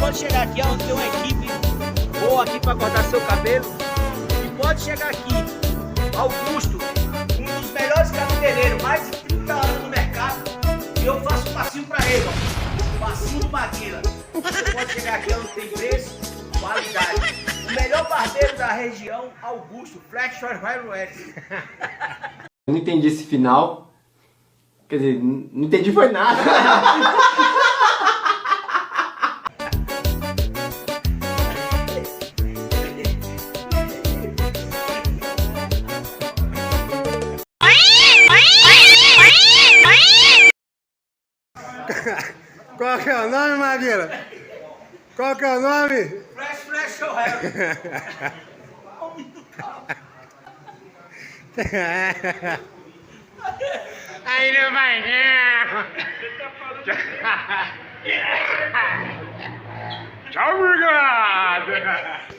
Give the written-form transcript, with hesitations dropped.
pode chegar aqui onde tem uma equipe boa aqui para cortar seu cabelo. E pode chegar aqui, Augusto, um dos melhores cabeleireiros, mais de 30 anos no mercado. E eu faço um passinho para ele, ó. Passinho do Maquila. Você pode chegar aqui onde tem preço, qualidade. O melhor barbeiro da região, Augusto, Flash Railways. Eu não entendi esse final. Quer dizer, não entendi foi nada. Qual que é o nome, Maguila? Qual que é o nome? Flash Railways. Aí não vai não. Tchau, obrigado.